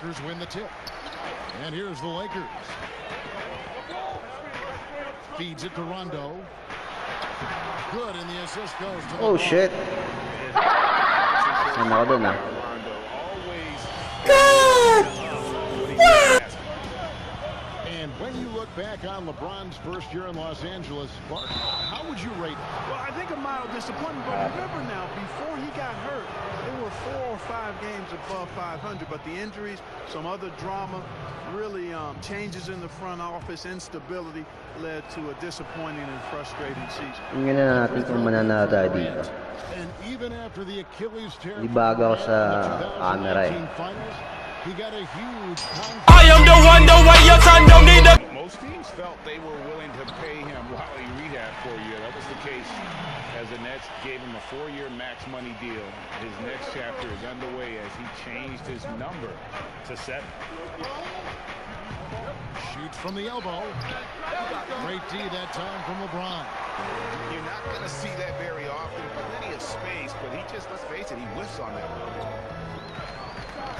Lakers win the tip. And here's the Lakers. Feeds it to Rondo. Good, and the assist goes to Oh, shit. Ano ko dun ah. And when you look back on LeBron's first year in Los Angeles, Clark, how would you rate it? Well, I think a mild disappointment, but remember now, before he got hurt, they were 4 or 5 games above 500, but the injuries, some other drama, really changes in the front office, instability led to a disappointing and frustrating season. Tingnan na natin kung mananalo tayo dito. And even after the Achilles tear, Di bago ako sa camera eh. he got a huge I am the one, the way your son don't need a... Most teams felt they were willing to pay him while he rehabbed for a year. That was the case as the Nets gave him a 4-year max money deal. His next chapter is underway as he changed his number to 7. Shoots from the elbow. Great D that time from LeBron. You're not going to see that very often. Plenty of space, but he just, let's face it, he whiffs on that.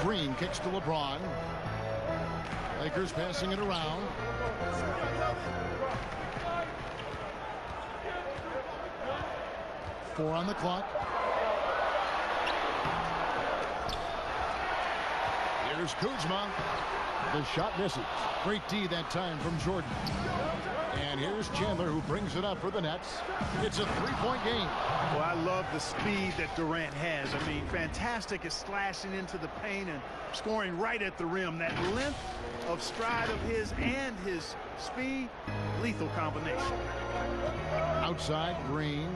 Green kicks to LeBron. Lakers passing it around. Four on the clock. Here's Kuzma. The shot misses. Great D that time from Jordan. And here's Chandler, who brings it up for the Nets. It's a 3-point game. Well, I love the speed that Durant has. I mean, fantastic at slashing into the paint and scoring right at the rim. That length of stride of his and his speed, lethal combination. Outside, Green.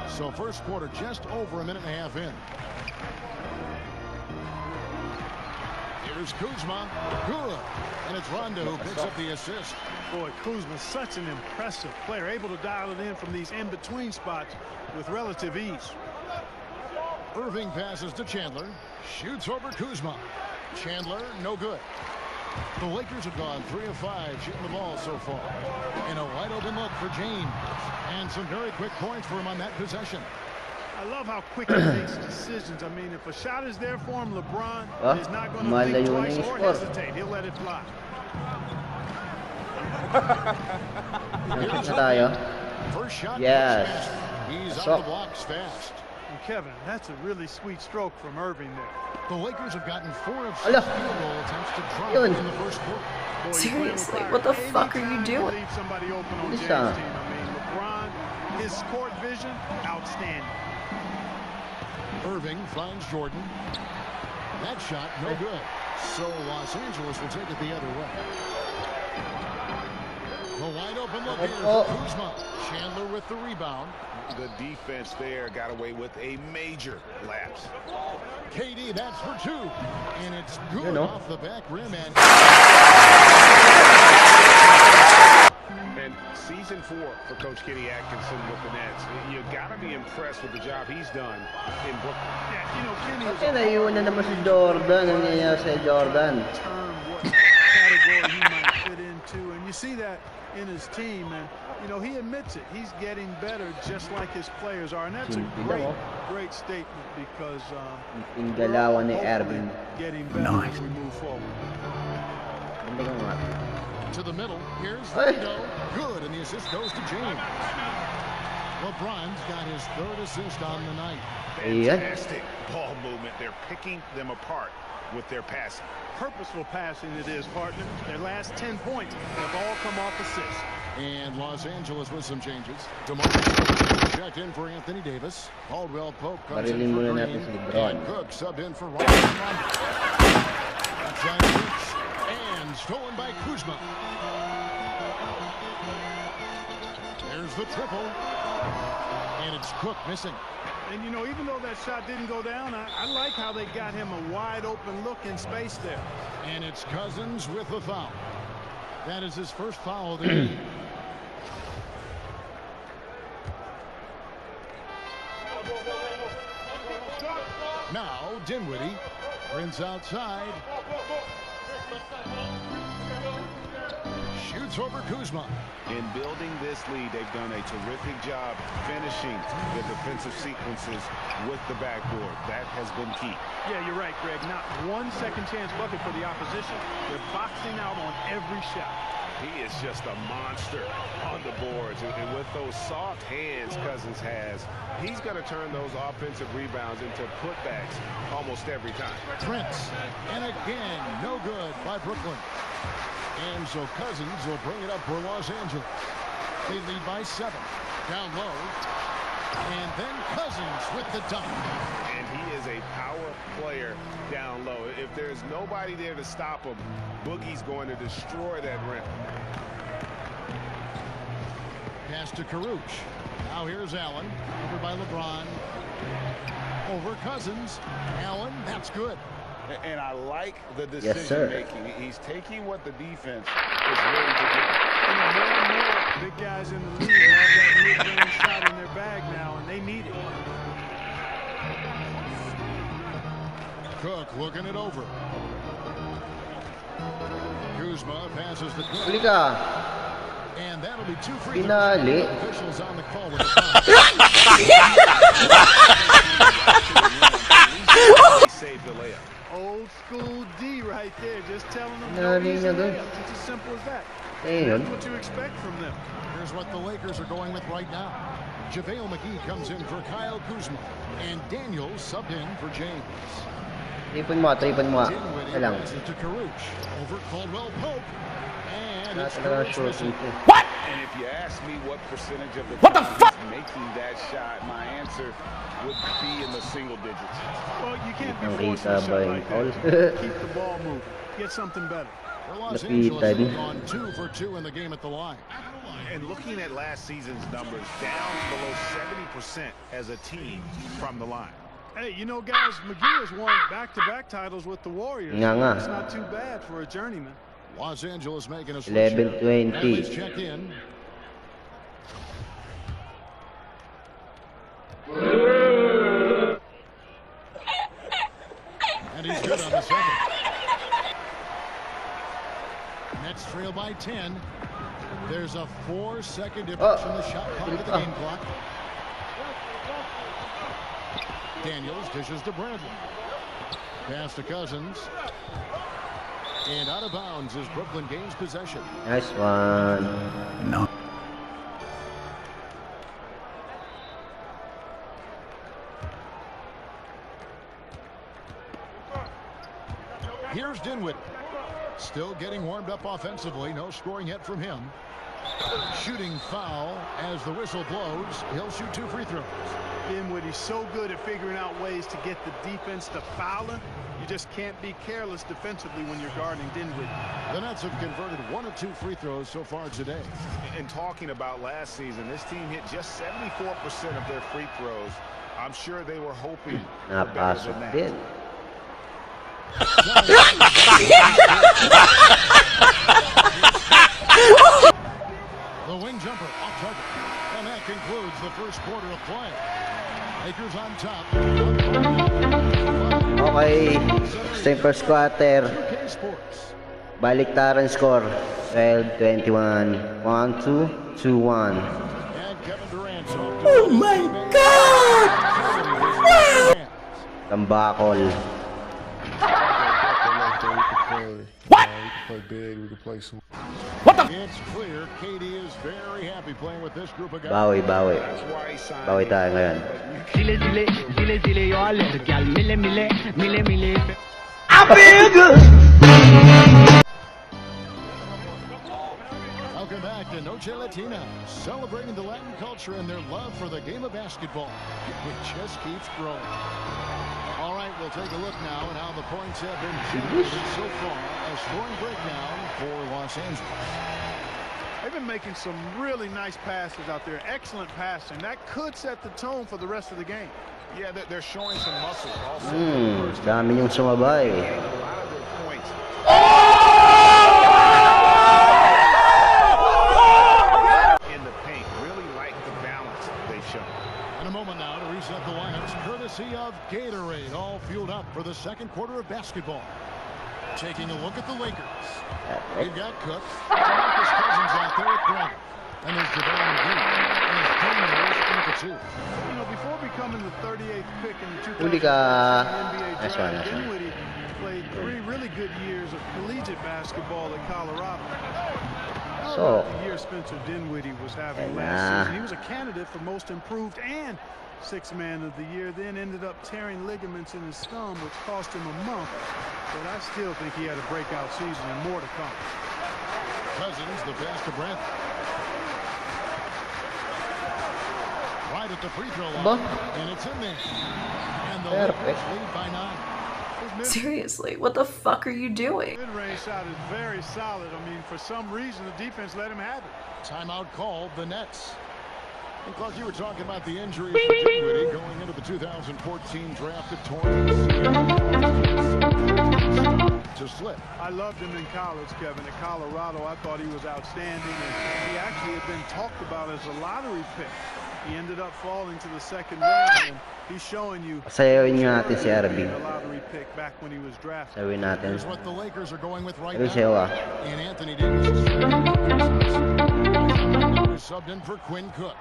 So first quarter just over a minute and a half in. Here's Kuzma. Good. And it's Rondo who picks up the assist. Boy, Kuzma's such an impressive player, able to dial it in from these in-between spots with relative ease. Irving passes to Chandler. Shoots over Kuzma. Chandler, no good. The Lakers have gone 3 of 5 shooting the ball so far. And a wide open look for James. And some very quick points for him on that possession. I love how quick he makes decisions. I mean, if a shot is there for him, LeBron is not going to think twice or hesitate. He'll let it fly. First shot. Yes. He's out the blocks fast. And Kevin, that's a really sweet stroke from Irving there. The Lakers have gotten 4 of 6 field goal attempts to drop in the first quarter. Boy, seriously, what the fuck are you doing? Leave somebody open on James' team. I mean, LeBron, his court vision, outstanding. Irving finds Jordan. That shot, no good. So Los Angeles will take it the other way. The wide open look here for Kuzma. Chandler with the rebound. The defense there got away with a major lapse. KD, that's for 2. And it's good off the back rim. And season 4 for Coach Kenny Atkinson with the Nets. You got to be impressed with the job he's done in Brooklyn. Yeah, you know, Kenny Kasi naiuna naman si Jordan. Ang nangyayari sa Jordan. What category he might fit into, and you see that in his team, and you know he admits it. He's getting better, just like his players are, and that's a great statement because Yung galawan ni Irving. getting better as we move forward. To the middle, here's Rondo. Good, and the assist goes to James. LeBron's got his 3rd assist on the night. Fantastic ball movement. They're picking them apart with their passing. Purposeful passing it is, partner. Their last 10 points have all come off assists. And Los Angeles with some changes. DeMarcus checked in for Anthony Davis. Caldwell Pope comes in for Green. And Cook subbed in for Rondo. Outside reach. And stolen by Kuzma. There's the triple. And it's Cook missing. And, you know, even though that shot didn't go down, I like how they got him a wide-open look in space there. And it's Cousins with the foul. That is his first foul of the game. Now, Dinwiddie brings outside. Shoots over Kuzma. In building this lead, they've done a terrific job finishing the defensive sequences with the backboard. That has been key. Yeah, you're right, Greg. Not one second chance bucket for the opposition. They're boxing out on every shot. He is just a monster on the boards. And with those soft hands Cousins has, he's going to turn those offensive rebounds into putbacks almost every time. Prince. And again, no good by Brooklyn. And so Cousins will bring it up for Los Angeles. They lead by 7. Down low. And then Cousins with the dunk. And he is a power player down low. If there's nobody there to stop him, Boogie's going to destroy that rim. Pass to Karuch. Now here's Allen. Over by LeBron. Over Cousins. Allen, that's good. And I like the Yes, sir. decision making. He's taking what the defense is ready to do. You know, more and more big guys in the league have that mid-range shot in their bag now, and they need it. Cook looking it over. Kuzma passes the Cook. Huli ka. And that'll be 2 free throws. Pinali. Officials on the call with the foul. He saved the layup. Old school D right there, just telling them Pinali no easy niya dun. layups. It's as simple as that. Ayun. That's what you expect from them. Here's what the Lakers are going with right now. JaVale McGee comes in for Kyle Kuzma. And Daniels subbed in for James. Tripon mo. Dinwiddie Isa lang. passes to Karuch. Over Caldwell Pope. And Wala it's talaga Karuch short missing. dito. And if you ask me what percentage of the time he's making that shot, my answer would be in the single digits. Well, you can't be Ang forcing kita a ba shot yung like foul? that. Keep the ball moving. Get something better. For Los Nakita Angeles, din. they've gone 2 for 2 in the game at the line. And looking at last season's numbers, down below 70% as a team from the line. Hey, you know, guys, McGee has won back-to-back titles with the Warriors. Nga. It's not too bad for a journeyman. Los Angeles making a switch. 11-20. Bradley's check in. And he's good on the second. Nets trail by 10. There's a 4-second difference from the shot clock to the game clock. Daniels dishes to Bradley. Pass to Cousins. And out of bounds as Brooklyn gains possession. Nice one. No. Here's Dinwiddie. Still getting warmed up offensively. No scoring yet from him. Shooting foul as the whistle blows. He'll shoot 2 free throws. Dinwiddie's so good at figuring out ways to get the defense to foul him. You just can't be careless defensively when you're guarding Dinwiddie. The Nets have converted 1 of 2 free throws so far today. And talking about last season, this team hit just 74% of their free throws. I'm sure they were hoping for better than Napasok that. din. The wing jumper off target. And that concludes the first quarter of play. Lakers on top. Okay. Same first quarter. UK Sports. Baliktaran score. 12-21. 1-2. 2-1. And Kevin Durant's off to Oh my God! Tambakol. What? We can play big. We can play some. It's clear KD is very happy playing with this group of guys. Bawi. That's why he signed Bawi him. tayo ngayon. Welcome back to Noche Latina, celebrating the Latin culture and their love for the game of basketball. It just keeps growing. All right, we'll take a look now at how the points have been generated so far. A scoring breakdown for Los Angeles. They've been making some really nice passes out there. Excellent passing. That could set the tone for the rest of the game. Yeah, they're showing some muscle also. Dami yung sumabay. A lot of their points. In the paint, really like the balance they've shown. In a moment now to reset the lineups, courtesy of Gatorade, all fueled up for the second quarter of basketball. Taking a look at the Lakers. Perfect. We've got Cook. Marcus Cousins out there with Grant. And there's JaVale McGee. And his teammates in the 2. You know, before becoming the 38th pick in the 2000 Huli ka. NBA Nice draft, one, nice one. Dinwiddie played 3 really good years of collegiate basketball at Colorado. So, The year Spencer Dinwiddie was having Ayan last na. season, he was a candidate for most improved and sixth man of the year, then ended up tearing ligaments in his thumb, which cost him a month. But I still think he had a breakout season and more to come. Cousins, the pass to Brent. Right at the free throw line. Ba? And it's in there. And the Perfect. Lakers lead by 9. Seriously, what the fuck are you doing? Mid-range shot is very solid. I mean, for some reason, the defense let him have it. Timeout called, the Nets. And Clark, you were talking about the injuries for Dinwiddie going into the 2014 draft at torn to slip. I loved him in college, Kevin. At Colorado, I thought he was outstanding, and he actually had been talked about as a lottery pick. He ended up falling to the second round, and he's showing you sayawin nyo natin si Arvin. a lottery pick back when he was drafted. Sayawin natin. Here's what the Lakers are going with right Sabi now. sa'yo ah. And Anthony Davis is subbed in for Quinn Cook.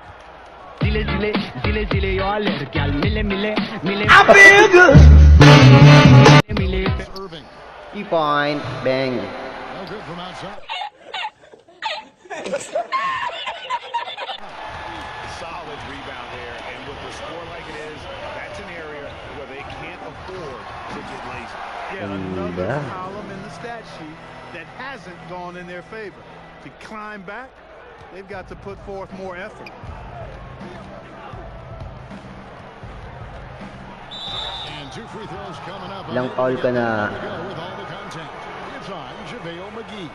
Irving. 3-point. Bang. No good from outside. Solid rebound there, and with the score like it is, that's an area where they can't afford to get lazy. Yeah, another Yeah. column in the stat sheet that hasn't gone in their favor. To climb back, they've got to put forth more effort. And 2 free throws coming up. Ilang foul ka na? With all the content. It's on JaVale McGee.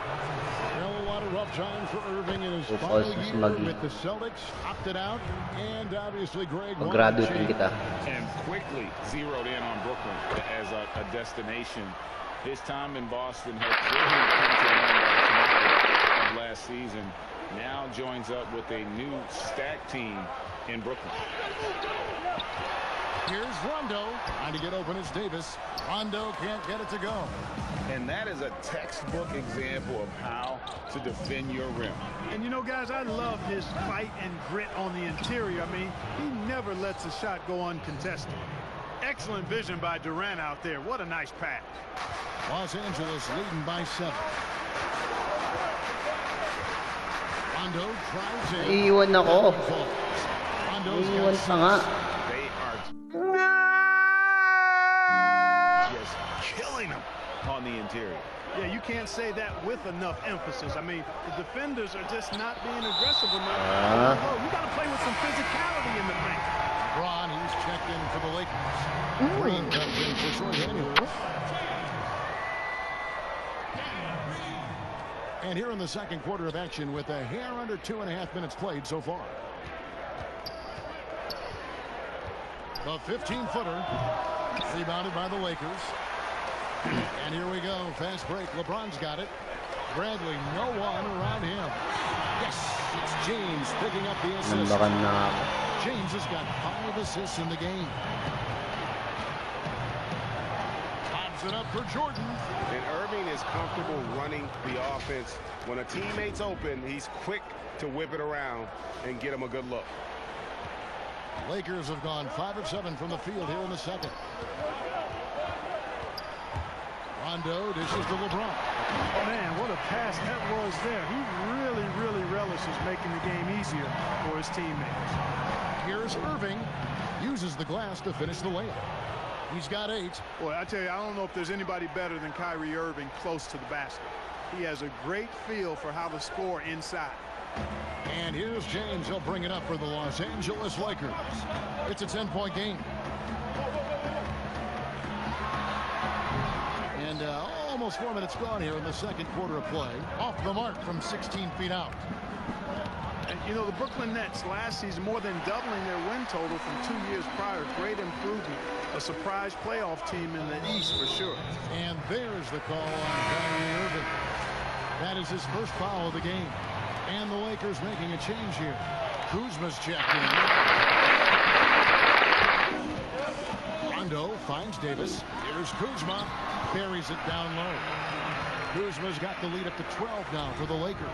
Well, a lot of rough times for Irving in his Two final fouls year si McGee. with the Celtics. Opted out. And obviously Greg Mag-graduate din kita. And quickly zeroed in on Brooklyn as a destination. His time in Boston had clearly come to an end by the finale of last season. Now joins up with a new stacked team in Brooklyn. Here's Rondo. Trying to get open is Davis. Rondo can't get it to go. And that is a textbook example of how to defend your rim. And you know, guys, I love his fight and grit on the interior. I mean, he never lets a shot go uncontested. Excellent vision by Durant out there. What a nice pass. Los Angeles leading by 7. Rondo tries it. Iiwan ako. Rondo's Iiwan got pa nga. They are just killing them on the interior. Yeah, you can't say that with enough emphasis. I mean, the defenders are just not being aggressive enough. Oh, you got to play with some physicality in the paint. LeBron, he's checked in for the Lakers. Green comes in for Troy Daniels. And here in the second quarter of action with a hair under 2.5 minutes played so far. The 15-footer rebounded by the Lakers. And here we go. Fast break. LeBron's got it. Bradley, no one around him. Yes, it's James picking up the assist. Nambakan na ako. James has got 5 assists in the game. Pops it up for Jordan. And Irving is comfortable running the offense. When a teammate's open, he's quick to whip it around and get him a good look. Lakers have gone 5 of 7 from the field here in the second. Rondo dishes to LeBron. Oh, man, what a pass that was there. He really relishes making the game easier for his teammates. Here's Irving. Uses the glass to finish the layup. He's got 8. Boy, I tell you, I don't know if there's anybody better than Kyrie Irving close to the basket. He has a great feel for how to score inside. And here's James. He'll bring it up for the Los Angeles Lakers. It's a 10-point game. And almost 4 minutes gone here in the second quarter of play. Off the mark from 16 feet out. And, you know, the Brooklyn Nets last season more than doubling their win total from 2 years prior. Great improvement. A surprise playoff team in the East for sure. And there's the call on Kyrie Irving. That is his first foul of the game. And the Lakers making a change here. Kuzma's checked in. Rondo finds Davis. Here's Kuzma. Buries it down low. Kuzma's got the lead up to 12 now for the Lakers.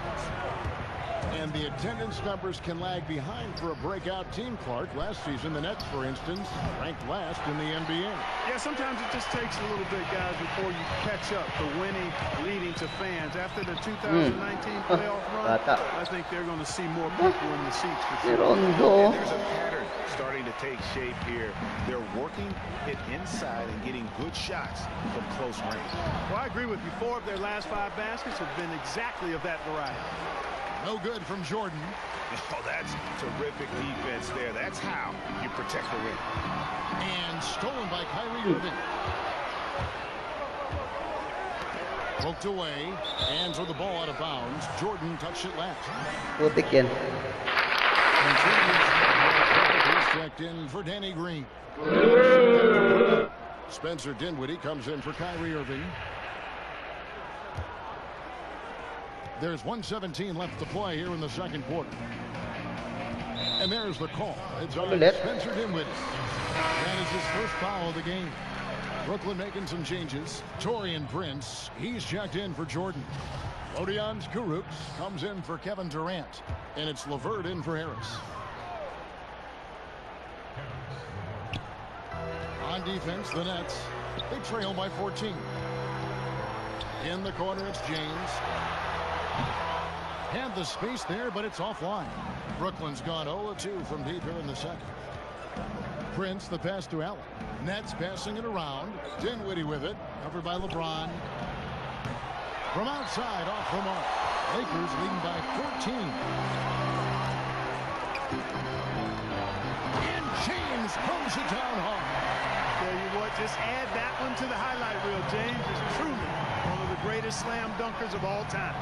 And the attendance numbers can lag behind for a breakout team, Clark. Last season, the Nets, for instance, ranked last in the NBA. Yeah, sometimes it just takes a little bit, guys, before you catch up to winning, leading to fans. After the 2019 playoff run, I think they're going to see more people in the seats. Rondo. There's a pattern starting to take shape here. They're working it inside and getting good shots from close range. Well, I agree with you. 4 of their last 5 baskets have been exactly of that variety. No good from Jordan. Oh, that's terrific defense there. That's how you protect the rim. And stolen by Kyrie Irving. Poked away. Hands with the ball out of bounds. Jordan touched it last. Putik yan. He's checked in for Danny Green. Spencer Dinwiddie comes in for Kyrie Irving. There's 1:17 left to play here in the second quarter. And there's the call. It's on Spencer Dinwiddie. That is his first foul of the game. Brooklyn making some changes. Taurean Prince, he's checked in for Jordan. Odion Kurucs comes in for Kevin Durant. And it's LeVert in for Harris. On defense, the Nets, they trail by 14. In the corner, it's James. Had the space there, but it's offline. Brooklyn's gone 0-2 from deep here in the second. Prince, the pass to Allen. Nets passing it around. Dinwiddie with it. Covered by LeBron. From outside, off the mark. Lakers leading by 14. And James pulls it down hard. Tell you what, just add that one to the highlight reel. James is truly one of the greatest slam dunkers of all time.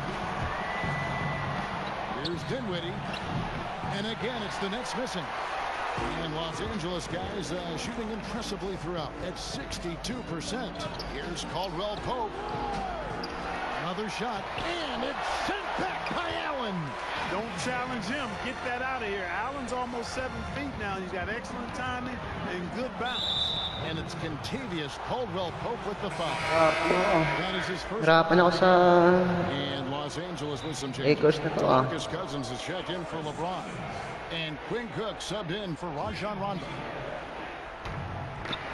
Here's Dinwiddie. And again, it's the Nets missing. And Los Angeles guys shooting impressively throughout at 62%. Here's Caldwell Pope. Another shot. And it's sent back by Allen. Don't challenge him. Get that out of here. Allen's almost 7 feet now. He's got excellent timing and good balance. And it's Kentavious Caldwell Pope with the foul. That is his first. Hirapan ako sa And Los Angeles with some changes. Lakers na to. Marcus Cousins is checked in for LeBron. And Quinn Cook subbed in for Rajon Rondo.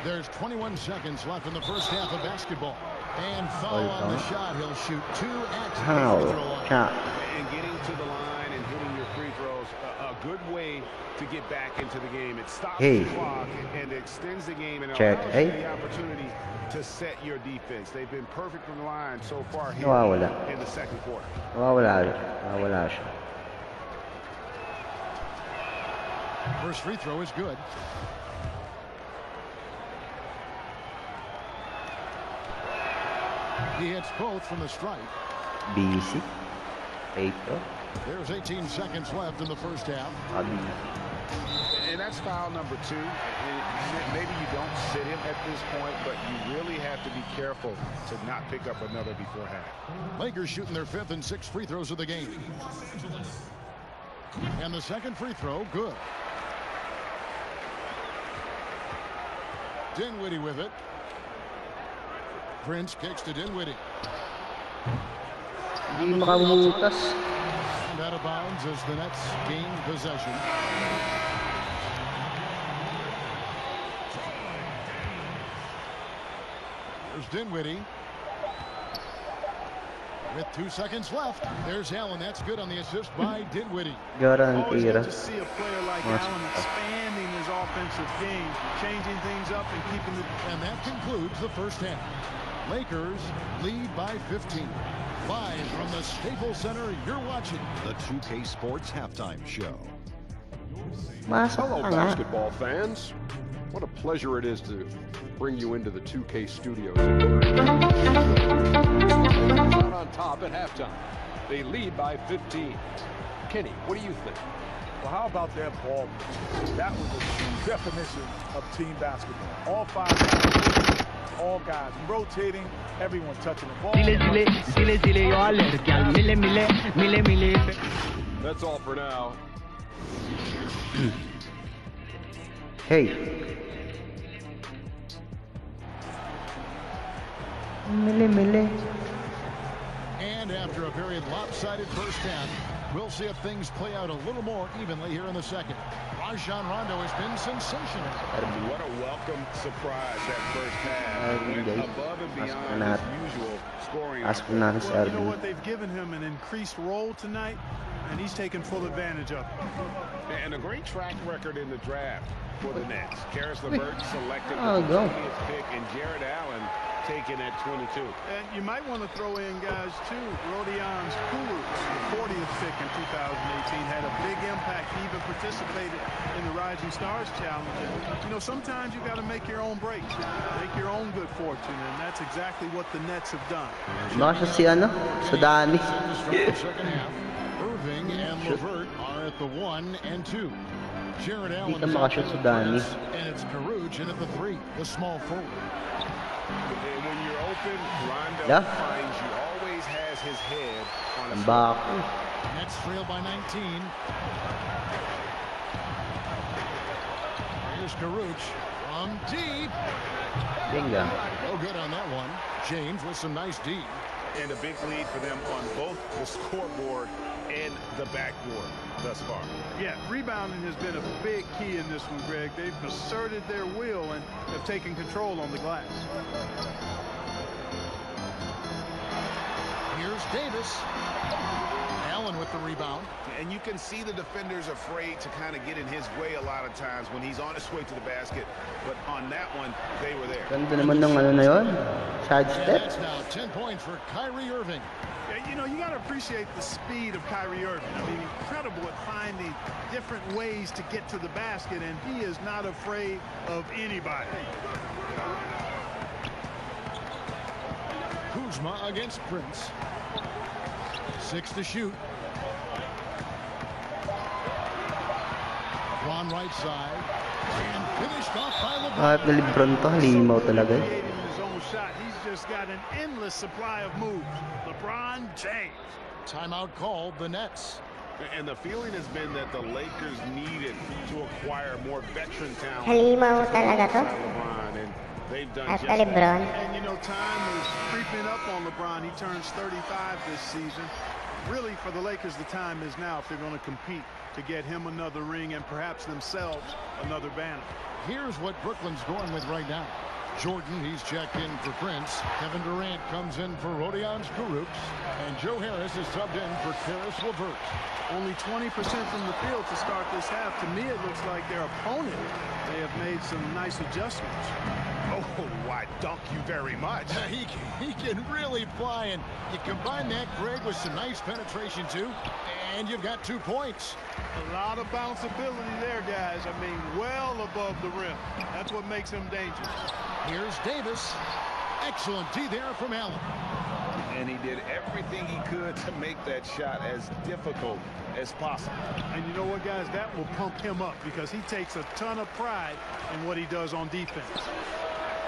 There's 21 seconds left in the first half of basketball. And foul on the shot. He'll shoot 2 at the free throw line. And getting to the line and hitting your free throws, a good way to get back into the game. It stops the clock and extends the game and allows you the opportunity to set your defense. They've been perfect from the line so far here in the second quarter. Nawawala siya. First free throw is good. He hits both from the strike. Busy. Paper. There's 18 seconds left in the first half. And that's foul number 2. Maybe you don't sit him at this point, but you really have to be careful to not pick up another before half. Lakers shooting their 5th and 6th free throws of the game. And the second free throw, good. Dinwiddie with it. Prince kicks to Dinwiddie. Hindi makamutas. And out of bounds as the Nets gain possession. There's Dinwiddie. With 2 seconds left, there's Allen. That's good on the assist by Dinwiddie. Always good to see a player like Allen expanding his offensive game, changing things up and keeping it. And that concludes the first half. Lakers lead by 15. Live from the Staples Center, you're watching the 2K Sports Halftime Show. Hello, basketball fans. What a pleasure it is to bring you into the 2K studios. On top at halftime. They lead by 15. Kenny, what do you think? Well, how about that ball? That was the definition of team basketball. All 5 guys, all guys rotating, everyone touching the ball. That's all for now. Hey. Mili. And after a very lopsided first half, we'll see if things play out a little more evenly here in the second. Rajon Rondo has been sensational. What a welcome surprise that first half. Went above and beyond his usual scoring. Well, you know what? They've given him an increased role tonight, and he's taken full advantage of it. And a great track record in the draft for the Nets. Karis LeVert selected Oh, the go. 20th pick, and Jared Allen taken at 22. And you might want to throw in guys too. Rodion Kurucs, the 40th pick in 2018, had a big impact. He even participated in the Rising Stars Challenge. And, you know, sometimes you got to make your own breaks, make your own good fortune, and that's exactly what the Nets have done. Baka si Sudani. Irving and LeVert are at the 1 and 2. Jared Allen Hindi ka makashoot Sudani. and it's Kurucs in at the 3, the small forward. And when you're open, Rondo Yeah. finds you. Always has his head on his Back. Nets trail by 19. Here's Kurucs from deep. Bingo. No good on that one. James with some nice D. And a big lead for them on both the scoreboard and the backboard thus far. Yeah, rebounding has been a big key in this one, Greg. They've asserted their will and have taken control on the glass. Here's Davis. Allen with the rebound. And you can see the defenders afraid to kind of get in his way a lot of times when he's on his way to the basket. But on that one, they were there. Ganda naman ng ano na yun. Side And step. that's now 10 points for Kyrie Irving. Yeah, you know, you got to appreciate the speed of Kyrie Irving. I mean, incredible at finding different ways to get to the basket, and he is not afraid of anybody. Kuzma against Prince. 6 to shoot. Ron right side. And finished off by LeBron. Kahit na Lebron to, halimaw talaga. Creating his own shot. He's just got an endless supply of moves. LeBron James. Timeout called the Nets. And the feeling has been that the Lakers needed to acquire more veteran talent. Halimaw talaga to. LeBron, and they've done At just that. Lebron. And, you know, time is creeping up on LeBron. He turns 35 this season. Really, for the Lakers, the time is now if they're going to compete to get him another ring and perhaps themselves another banner. Here's what Brooklyn's going with right now. Jordan, he's checked in for Prince. Kevin Durant comes in for Rodion Kurucs. And Joe Harris is subbed in for Karis LeVert. Only 20% from the field to start this half. To me, it looks like their opponent, they have made some nice adjustments. Oh, why, dunk you very much. He can really fly, and you combine that, Greg, with some nice penetration, too, and you've got 2 points. A lot of bounceability there, guys. I mean, well above the rim. That's what makes him dangerous. Here's Davis. Excellent D there from Allen. And he did everything he could to make that shot as difficult as possible. And you know what, guys? That will pump him up because he takes a ton of pride in what he does on defense.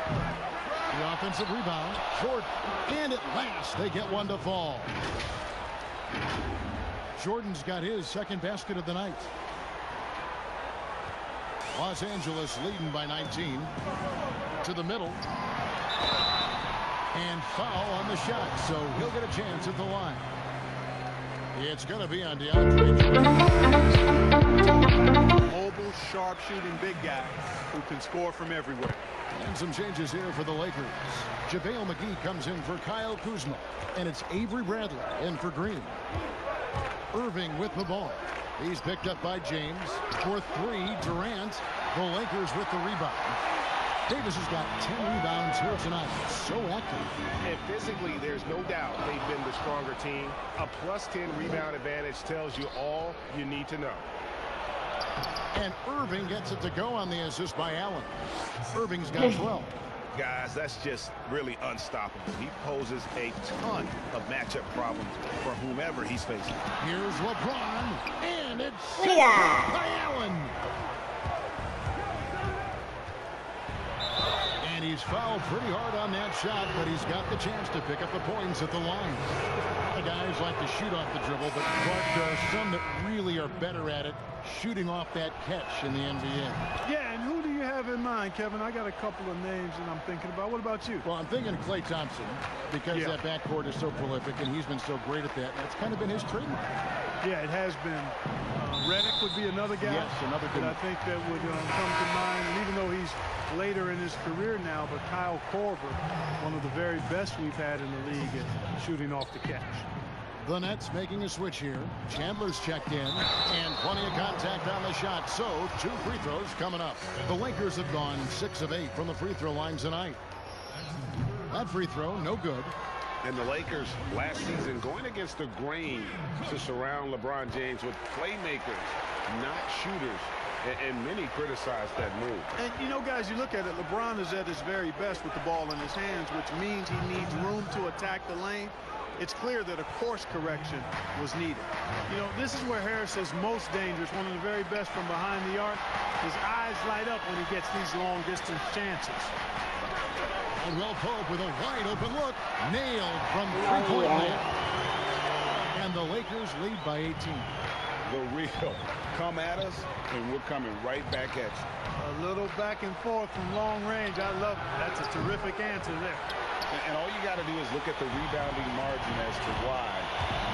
The offensive rebound. Jordan. And at last, they get one to fall. Jordan's got his second basket of the night. Los Angeles leading by 19. To the middle. And foul on the shot, so he'll get a chance at the line. It's going to be on DeAndre Jordan. Mobile, sharp-shooting big guy who can score from everywhere. And some changes here for the Lakers. JaVale McGee comes in for Kyle Kuzma. And it's Avery Bradley in for Green. Irving with the ball. He's picked up by James. For 3, Durant. The Lakers with the rebound. Davis has got 10 rebounds here tonight. So active. And physically, there's no doubt they've been the stronger team. A +10 rebound advantage tells you all you need to know. And Irving gets it to go on the assist by Allen. Irving's got 12. Guys, that's just really unstoppable. He poses a ton of matchup problems for whomever he's facing. Here's LeBron. And it's by Allen. And he's fouled pretty hard on that shot, but he's got the chance to pick up the points at the line. The guys like to shoot off the dribble, but Clark, there are some that really are better at it, shooting off that catch in the NBA. Yeah, and who do you have have in mind, Kevin? I got a couple of names that I'm thinking about. What about you? Well, I'm thinking Klay Thompson because that backcourt is so prolific and he's been so great at that. That's kind of been his trademark. Yeah, it has been. Redick would be another guy. Yes, another good that I think that would come to mind. And even though he's later in his career now, but Kyle Korver, one of the very best we've had in the league at shooting off the catch. The Nets making a switch here. Chandler's checked in, and plenty of contact on the shot. So 2 free throws coming up. The Lakers have gone 6 of 8 from the free throw line tonight. That free throw, no good. And the Lakers last season going against the grain to surround LeBron James with playmakers, not shooters. And many criticized that move. And, you know, guys, you look at it, LeBron is at his very best with the ball in his hands, which means he needs room to attack the lane. It's clear that a course correction was needed. You know, this is where Harris is most dangerous, one of the very best from behind the arc. His eyes light up when he gets these long-distance chances. Caldwell Pope with a wide-open look. Nailed from three-point land. And the Lakers lead by 18. The real come at us, and we're coming right back at you. A little back and forth from long range. I love it. That's a terrific answer there. And all you got to do is look at the rebounding margin as to why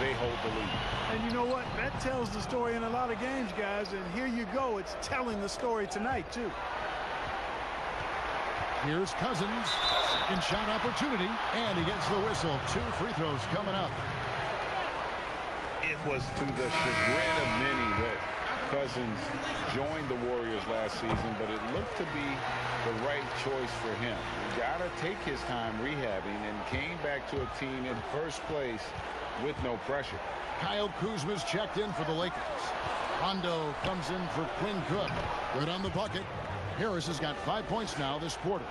they hold the lead. And you know what? That tells the story in a lot of games, guys. And here you go. It's telling the story tonight, too. Here's Cousins. Second shot opportunity. And he gets the whistle. 2 free throws coming up. It was to the chagrin of many that Cousins joined the Warriors last season, but it looked to be the right choice for him. He got to take his time rehabbing and came back to a team in first place with no pressure. Kyle Kuzma's checked in for the Lakers. Rondo comes in for Quinn Cook. Good on the bucket. Harris has got 5 points now this quarter.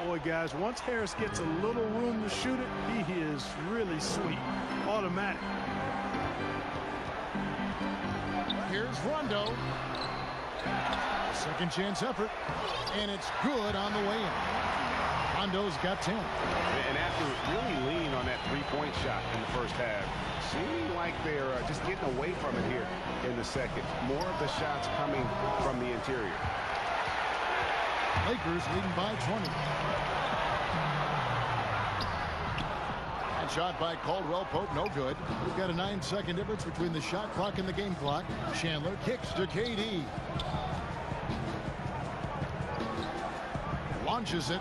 Boy, guys, once Harris gets a little room to shoot it, he is really sweet. Automatic. Here's Rondo. Second chance effort. And it's good on the way in. Rondo's got 10. And after really leaning on that three-point shot in the first half, seeming like they're just getting away from it here in the second. More of the shots coming from the interior. Lakers leading by 20. Shot by Caldwell Pope, no good. We've got a 9-second difference between the shot clock and the game clock. Chandler kicks to KD. Launches it.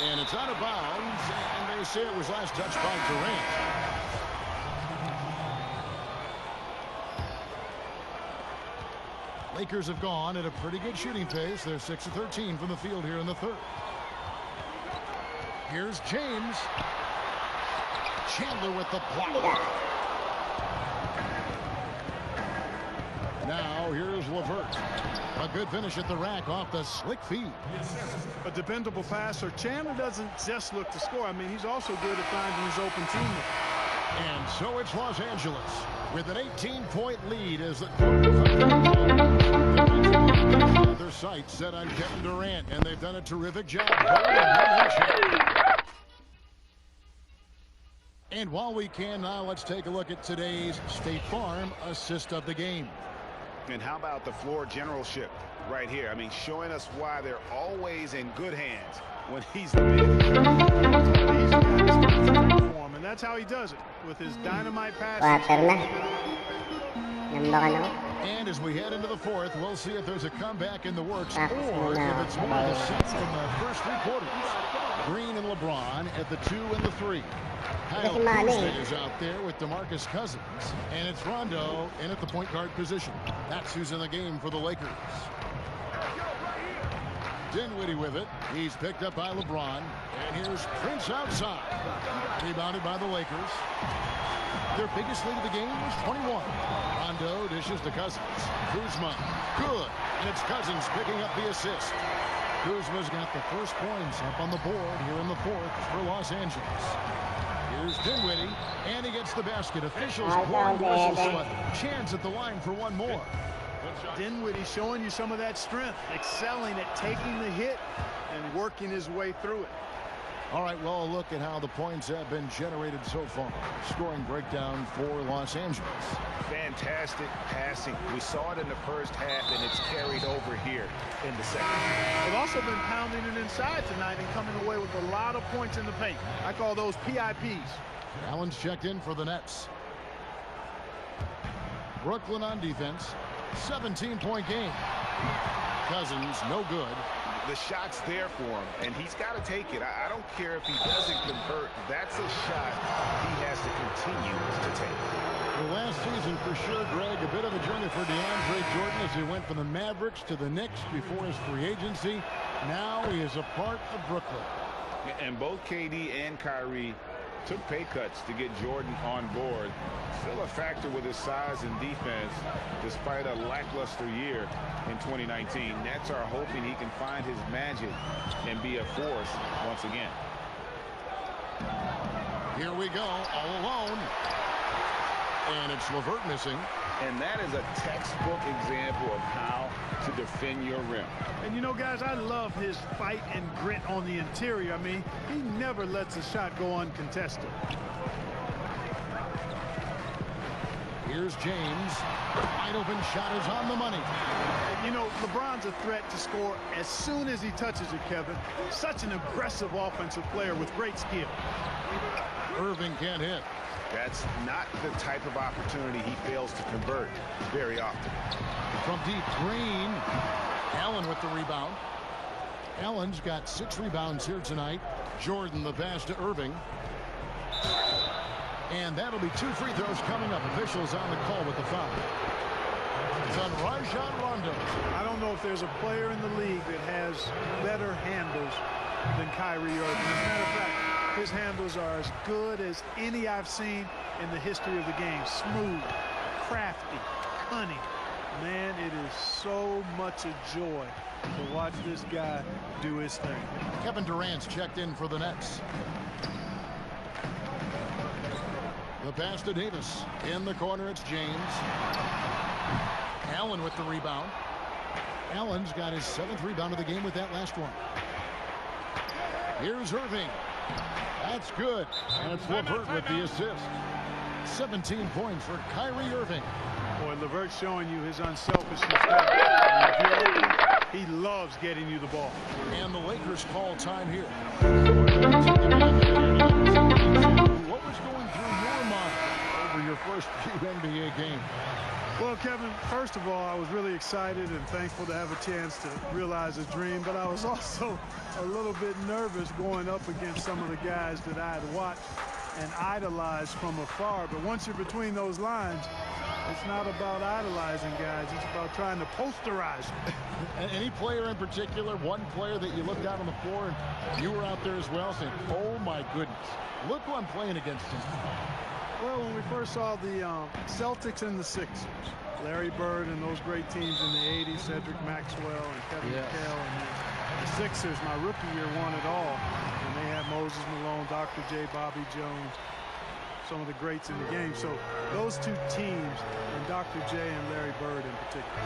And it's out of bounds. And they say it was last touched by Durant. Lakers have gone at a pretty good shooting pace. They're 6 of 13 from the field here in the third. Here's James. Chandler with the block. Now here's LeVert. A good finish at the rack off the slick feed. A dependable passer. Chandler doesn't just look to score. I mean, he's also good at finding his open teammate. And so it's Los Angeles with an 18-point lead as the their sights set on Kevin Durant, and they've done a terrific job. And while we can now, let's take a look at today's State Farm assist of the game. And how about the floor generalship right here? I mean, showing us why they're always in good hands when he's the and that's how he does it with his dynamite pass. And as we head into the fourth, we'll see if there's a comeback in the works or if it's more of the same from the first 3 quarters. Green and LeBron at the 2 and the 3. Kyle Kuzma is out there with DeMarcus Cousins, and it's Rondo in at the point guard position. That's who's in the game for the Lakers. Dinwiddie with it. He's picked up by LeBron, and here's Prince outside. Rebounded by the Lakers. Their biggest lead of the game was 21. Rondo dishes to Cousins. Kuzma, good, and it's Cousins picking up the assist. Kuzma's got the first points up on the board here in the fourth for Los Angeles. Here's Dinwiddie, and he gets the basket. Officials blowing whistles, so a chance at the line for one more. Dinwiddie showing you some of that strength, excelling at taking the hit and working his way through it. All right, well, a look at how the points have been generated so far. Scoring breakdown for Los Angeles. Fantastic passing. We saw it in the first half, and it's carried over here in the second. They've also been pounding it inside tonight and coming away with a lot of points in the paint. I call those PIPs. Allen's checked in for the Nets. Brooklyn on defense. 17-point game. Cousins, no good. The shot's there for him, and he's got to take it. I don't care if he doesn't convert. That's a shot he has to continue to take. The last season, for sure, Greg, a bit of a journey for DeAndre Jordan as he went from the Mavericks to the Knicks before his free agency. Now he is a part of Brooklyn. And both KD and Kyrie took pay cuts to get Jordan on board. Still a factor with his size and defense despite a lackluster year in 2019. Nets are hoping he can find his magic and be a force once again. Here we go, all alone. And it's LeVert missing. And that is a textbook example of how to defend your rim. And you know, guys, I love his fight and grit on the interior. I mean, he never lets a shot go uncontested. Here's James. Wide open shot is on the money. You know, LeBron's a threat to score as soon as he touches it, Kevin. Such an aggressive offensive player with great skill. Irving can't hit. That's not the type of opportunity he fails to convert very often. From deep, Green. Allen with the rebound. Allen's got 6 rebounds here tonight. Jordan the pass to Irving. And that'll be 2 free throws coming up. Officials on the call with the foul. It's on Rajon Rondo. I don't know if there's a player in the league that has better handles than Kyrie Irving. As a matter of fact, his handles are as good as any I've seen in the history of the game. Smooth, crafty, cunning. Man, it is so much a joy to watch this guy do his thing. Kevin Durant's checked in for the Nets. The pass to Davis. In the corner, it's James. Allen with the rebound. Allen's got his 7th rebound of the game with that last one. Here's Irving. That's good. And it's LeVert with the assist. 17 points for Kyrie Irving. Boy, LeVert's showing you his unselfishness. He loves getting you the ball. And the Lakers call time here. What was going through your mind over your first few NBA games? Well, Kevin, first of all, I was really excited and thankful to have a chance to realize a dream, but I was also a little bit nervous going up against some of the guys that I had watched and idolized from afar. But once you're between those lines, it's not about idolizing guys. It's about trying to posterize them. Any player in particular, one player that you looked out on the floor and you were out there as well saying, oh my goodness, look who I'm playing against tonight. Well, when we first saw the Celtics and the Sixers, Larry Bird and those great teams in the 80s, Cedric Maxwell and Kevin McHale, and the Sixers, my rookie year, won it all. And they had Moses Malone, Dr. J, Bobby Jones, some of the greats in the game. So those two teams, and Dr. J and Larry Bird in particular.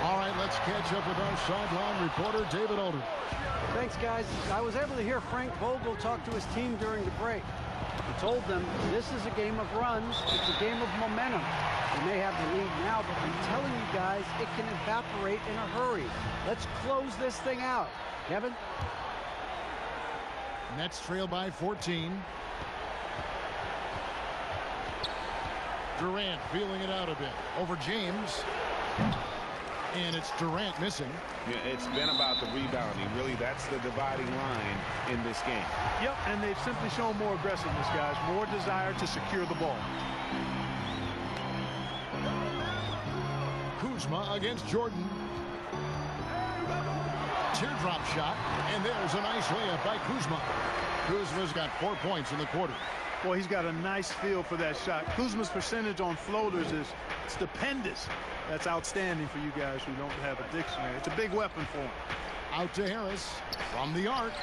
All right, let's catch up with our sideline reporter, David Older. Thanks, guys. I was able to hear Frank Vogel talk to his team during the break. He told them this is a game of runs. It's a game of momentum. We may have the lead now, but I'm telling you guys, it can evaporate in a hurry. Let's close this thing out. Kevin? Nets trail by 14. Durant feeling it out a bit. Over James. And it's Durant missing. Yeah, it's been about the rebounding. Really, that's the dividing line in this game. Yep, and they've simply shown more aggressiveness, guys. More desire to secure the ball. Kuzma against Jordan. Teardrop shot, and there's a nice layup by Kuzma. Kuzma's got 4 points in the quarter. Boy, he's got a nice feel for that shot. Kuzma's percentage on floaters is stupendous. That's outstanding for you guys who don't have a dictionary. It's a big weapon for him. Out to Harris from the arc.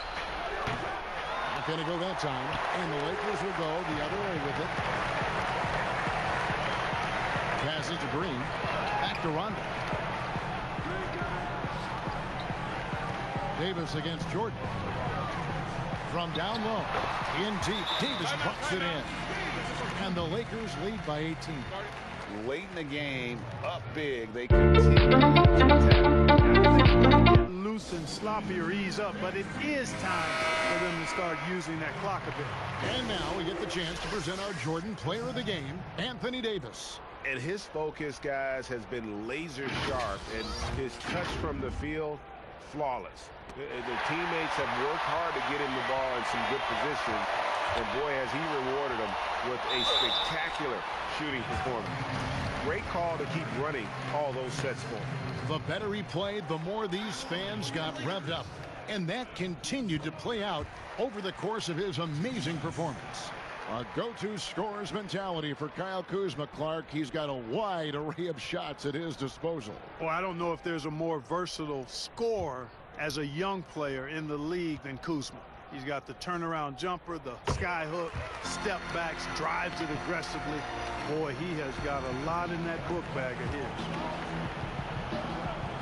Not going to go that time. And the Lakers will go the other way with it. Pass it to Green. Back to Rondo. Davis against Jordan. From down low, in deep, Davis puts it in. And the Lakers lead by 18. Late in the game, up big, they continue to loose and sloppy or ease up, but it is time for them to start using that clock a bit. And now we get the chance to present our Jordan Player of the Game, Anthony Davis. And his focus, guys, has been laser sharp, and his touch from the field, flawless. The teammates have worked hard to get him the ball in some good positions, and boy, has he rewarded them with a spectacular shooting performance. Great call to keep running all those sets for him. The better he played, the more these fans got revved up. And that continued to play out over the course of his amazing performance. A go-to scorer's mentality for Kyle Kuzma, Clark. He's got a wide array of shots at his disposal. Well, I don't know if there's a more versatile scorer as a young player in the league than Kuzma. He's got the turnaround jumper, the sky hook, step backs, drives it aggressively. Boy, he has got a lot in that book bag of his.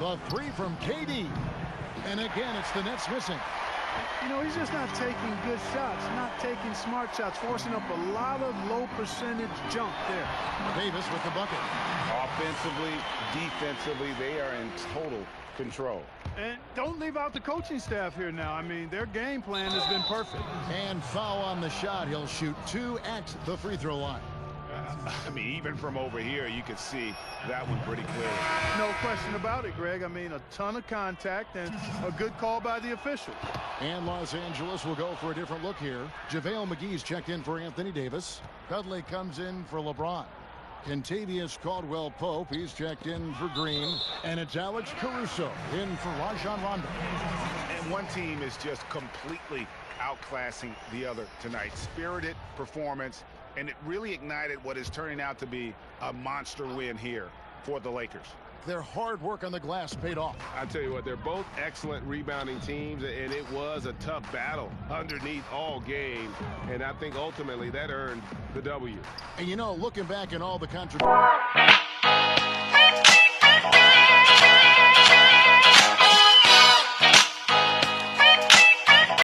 The three from KD. And again, it's the Nets missing. You know, he's just not taking good shots, not taking smart shots, forcing up a lot of low percentage jump there. Davis with the bucket. Offensively, defensively, they are in total control. And don't leave out the coaching staff here now. I mean, their game plan has been perfect. And foul on the shot. He'll shoot 2 at the free throw line. I mean, even from over here, you can see that one pretty clearly. No question about it, Greg. I mean, a ton of contact and a good call by the official. And Los Angeles will go for a different look here. JaVale McGee's checked in for Anthony Davis. Dudley comes in for LeBron. Kentavious Caldwell-Pope, he's checked in for Green. And it's Alex Caruso in for Rajon Rondo. And one team is just completely outclassing the other tonight. Spirited performance, and it really ignited what is turning out to be a monster win here for the Lakers. Their hard work on the glass paid off. I tell you what, they're both excellent rebounding teams, and it was a tough battle underneath all game, and I think ultimately that earned the W. And you know, looking back at all the contributions.